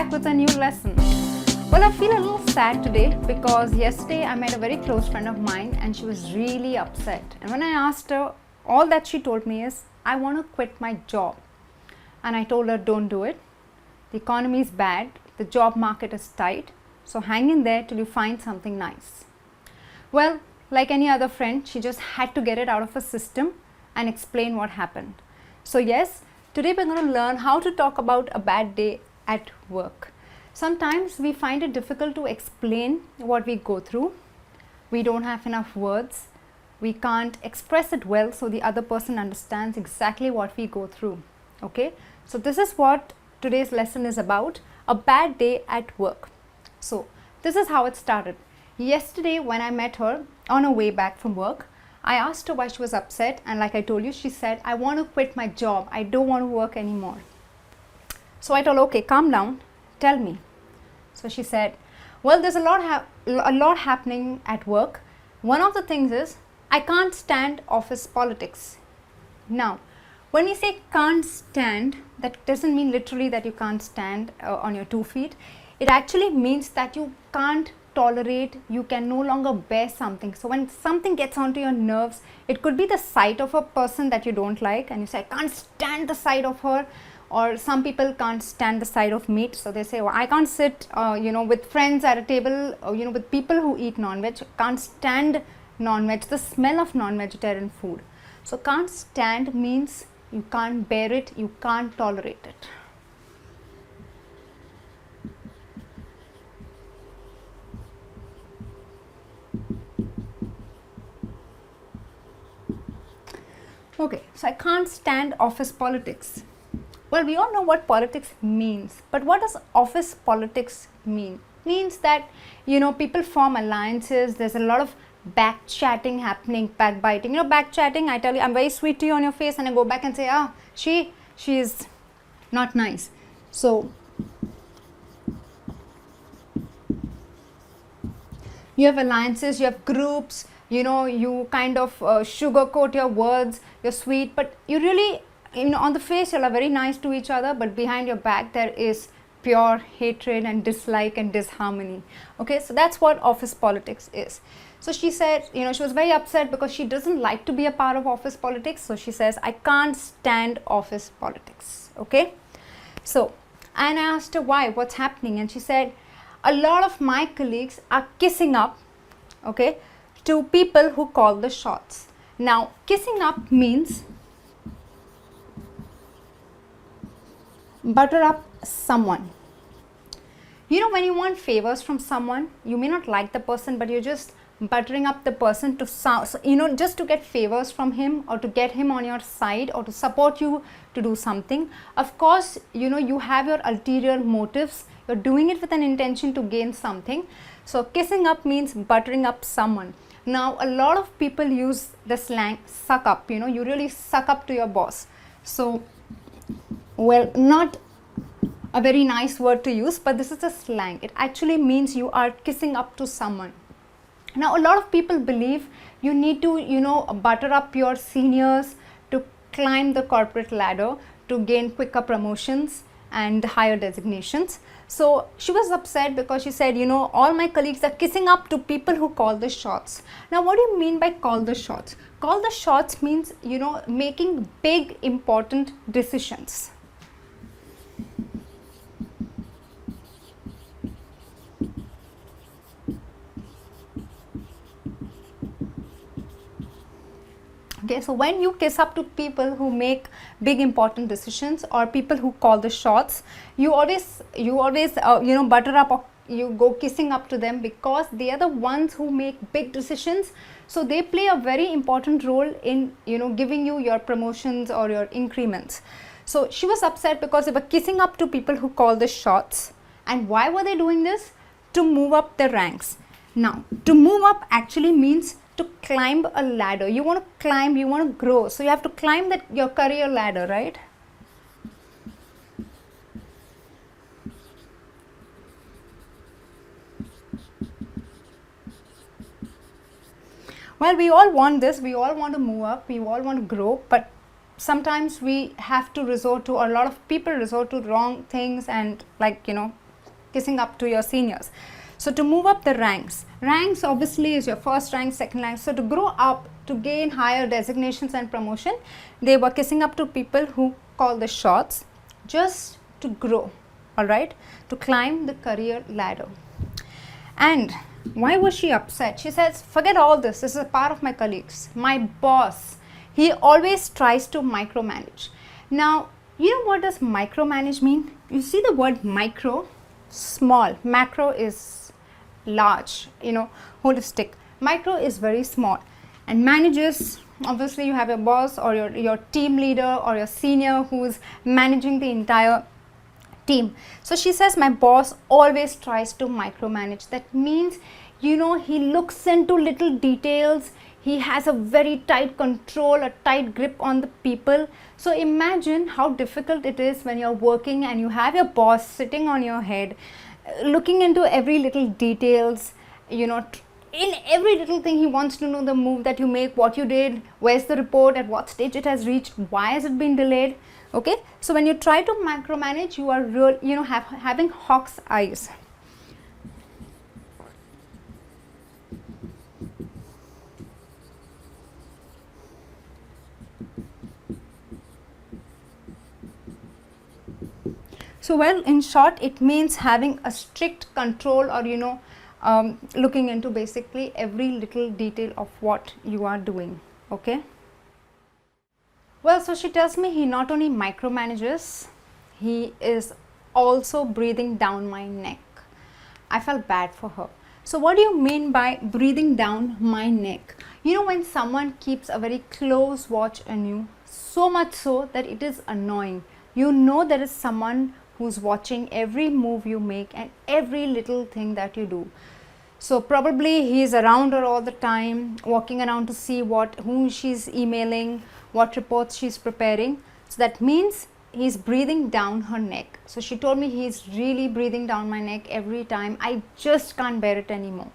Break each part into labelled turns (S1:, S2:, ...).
S1: back with a new lesson. Well, I feel a little sad today because yesterday I met a very close friend of mine and she was really upset. And when I asked her, all that she told me is, I want to quit my job. And I told her, don't do it. The economy is bad, the job market is tight, so hang in there till you find something nice. Well, like any other friend, she just had to get it out of her system and explain what happened. So yes, today we're going to learn how to talk about a bad day at work. Sometimes we find it difficult to explain what we go through. We don't have enough words. We can't express it well so the other person understands exactly what we go through. Okay, so this is what today's lesson is about, a bad day at work. So this is how it started. Yesterday when I met her on her way back from work, I asked her why she was upset, and like I told you, she said, I want to quit my job. I don't want to work anymore. So I told her, okay, calm down, tell me. So she said, well, there's a lot happening at work. One of the things is I can't stand office politics. Now, when we say can't stand, that doesn't mean literally that you can't stand on your 2 feet. It actually means that you can't tolerate, you can no longer bear something. So when something gets onto your nerves, it could be the sight of a person that you don't like and you say, I can't stand the sight of her. Or some people can't stand the sight of meat, so they say, well, I can't sit with friends at a table, with people who eat non-veg, can't stand non-veg, the smell of non-vegetarian food. So can't stand means you can't bear it, you can't tolerate it. Okay, so I can't stand office politics. Well, we all know what politics means, but what does office politics mean? It means that, people form alliances, there's a lot of back chatting happening, backbiting. Back chatting, I tell you, I'm very sweet to you on your face and I go back and say, she is not nice. So, you have alliances, you have groups, you kind of sugarcoat your words, you're sweet, but you really, on the face you are very nice to each other, but behind your back there is pure hatred and dislike and disharmony. Okay, so that's what office politics is. So she said, she was very upset because she doesn't like to be a part of office politics. So she says, I can't stand office politics. Okay, so, and I asked her why, what's happening, and she said, a lot of my colleagues are kissing up, okay, to people who call the shots. Now, kissing up means butter up someone. When you want favors from someone, you may not like the person, but you're just buttering up the person to just to get favors from him or to get him on your side or to support you to do something. Of course, you have your ulterior motives. You're doing it with an intention to gain something. So kissing up means buttering up someone. Now, a lot of people use the slang suck up. You really suck up to your boss. So, well, not a very nice word to use, but this is a slang. It actually means you are kissing up to someone. Now, a lot of people believe you need to, butter up your seniors to climb the corporate ladder to gain quicker promotions and higher designations. So she was upset because she said, all my colleagues are kissing up to people who call the shots. Now, what do you mean by call the shots? Call the shots means, making big important decisions. Okay, so when you kiss up to people who make big important decisions or people who call the shots, you always butter up or you go kissing up to them because they are the ones who make big decisions. So they play a very important role in giving you your promotions or your increments. So she was upset because they were kissing up to people who call the shots. And why were they doing this? To move up the ranks. Now, to move up actually means to climb a ladder. You want to climb, you want to grow. So you have to climb your career ladder, right? Well, we all want this. We all want to move up. We all want to grow. But sometimes we have to resort to, or a lot of people resort to wrong things and kissing up to your seniors. So to move up the ranks obviously is your first rank, second rank. So to grow up, to gain higher designations and promotion, they were kissing up to people who call the shots, just to grow, all right, to climb the career ladder. And why was she upset? She says, forget all this is a part of my colleagues. My boss, he always tries to micromanage. Now, you know what does micromanage mean? You see the word micro, small, macro is large, you know, holistic. Micro is very small, and manages, obviously you have your boss or your team leader or your senior who is managing the entire team. So she says, my boss always tries to micromanage. That means, you know, he looks into little details. He has a very tight control, a tight grip on the people. So imagine how difficult it is when you're working and you have your boss sitting on your head, looking into every little details, you know, in every little thing. He wants to know the move that you make, what you did, where's the report, at what stage it has reached, why has it been delayed. Okay, so when you try to micromanage, you are having hawk's eyes. So well, in short, it means having a strict control, or looking into basically every little detail of what you are doing. Okay. Well, so she tells me he not only micromanages, he is also breathing down my neck. I felt bad for her. So what do you mean by breathing down my neck? You know, when someone keeps a very close watch on you, so much so that it is annoying. You know there is someone who's watching every move you make and every little thing that you do. So probably he's around her all the time, walking around to see whom she's emailing, what reports she's preparing. So that means he's breathing down her neck. So she told me he's really breathing down my neck every time. I just can't bear it anymore.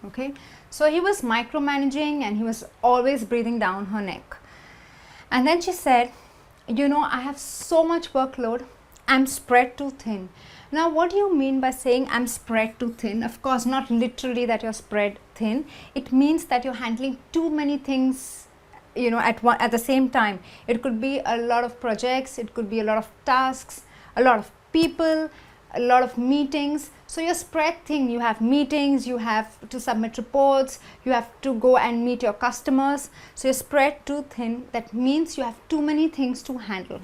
S1: Okay, so he was micromanaging and he was always breathing down her neck. And then she said, you know, I have so much workload, I'm spread too thin. Now, what do you mean by saying I'm spread too thin? Of course, not literally that you're spread thin. It means that you're handling too many things, you know, at the same time. It could be a lot of projects, it could be a lot of tasks, a lot of people, a lot of meetings. So you're spread thin. You have meetings, you have to submit reports, you have to go and meet your customers. So you're spread too thin. That means you have too many things to handle.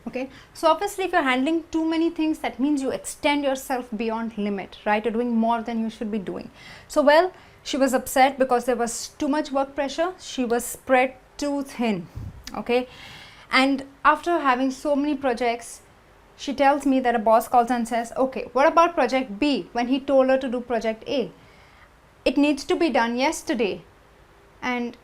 S1: Okay, so obviously if you're handling too many things, that means you extend yourself beyond limit, right? You're doing more than you should be doing. So well, she was upset because there was too much work pressure. She was spread too thin. Okay, and after having so many projects, she tells me that a boss calls and says, okay, what about project B? When he told her to do project A, it needs to be done yesterday. And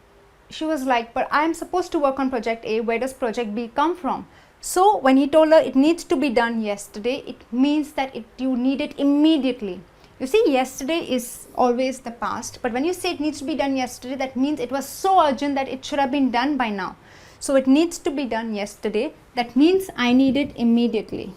S1: she was like, but I'm supposed to work on project A. Where does project B come from? So when he told her it needs to be done yesterday, it means that you need it immediately. You see, yesterday is always the past, but when you say it needs to be done yesterday, that means it was so urgent that it should have been done by now. So it needs to be done yesterday. That means I need it immediately.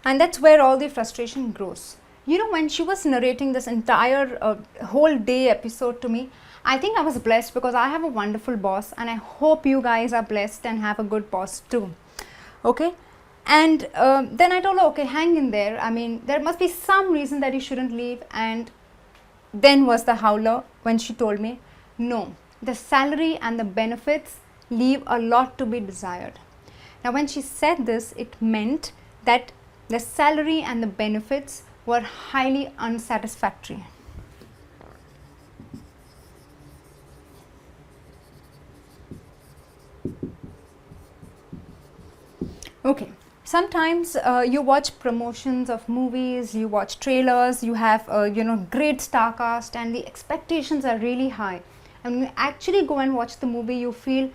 S1: And that's where all the frustration grows. You know, when she was narrating this entire whole day episode to me, I think I was blessed because I have a wonderful boss, and I hope you guys are blessed and have a good boss too. Okay, and then I told her, okay, hang in there. I mean, there must be some reason that you shouldn't leave, and then was the howler when she told me, no, the salary and the benefits leave a lot to be desired. Now when she said this, it meant that the salary and the benefits were highly unsatisfactory. Okay, sometimes you watch promotions of movies, you watch trailers, you have great star cast and the expectations are really high. And when you actually go and watch the movie, you feel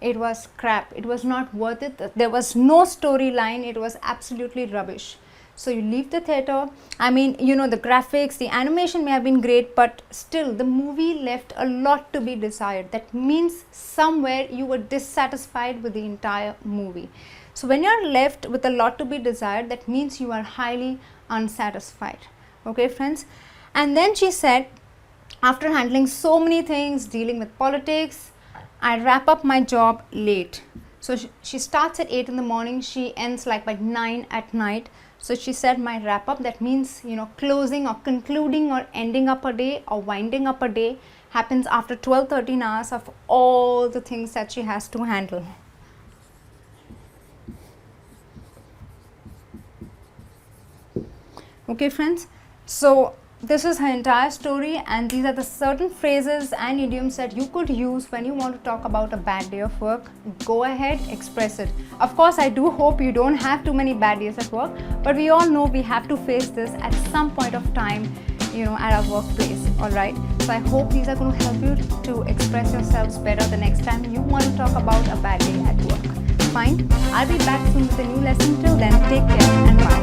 S1: it was crap, it was not worth it, there was no storyline, it was absolutely rubbish. So you leave the theater. I mean, the graphics, the animation may have been great, but still the movie left a lot to be desired. That means somewhere you were dissatisfied with the entire movie. So when you're left with a lot to be desired, that means you are highly unsatisfied. Okay, friends. And then she said, after handling so many things, dealing with politics, I wrap up my job late. So she starts at 8 in the morning, she ends like by 9 at night. So she said, my wrap up, that means closing or concluding or ending up a day or winding up a day happens after 12-13 hours of all the things that she has to handle. Okay, friends, so this is her entire story, and these are the certain phrases and idioms that you could use when you want to talk about a bad day of work. Go ahead, express it. Of course, I do hope you don't have too many bad days at work, but we all know we have to face this at some point of time, at our workplace. All right. So I hope these are going to help you to express yourselves better the next time you want to talk about a bad day at work. Fine. I'll be back soon with a new lesson. Till then, take care and bye.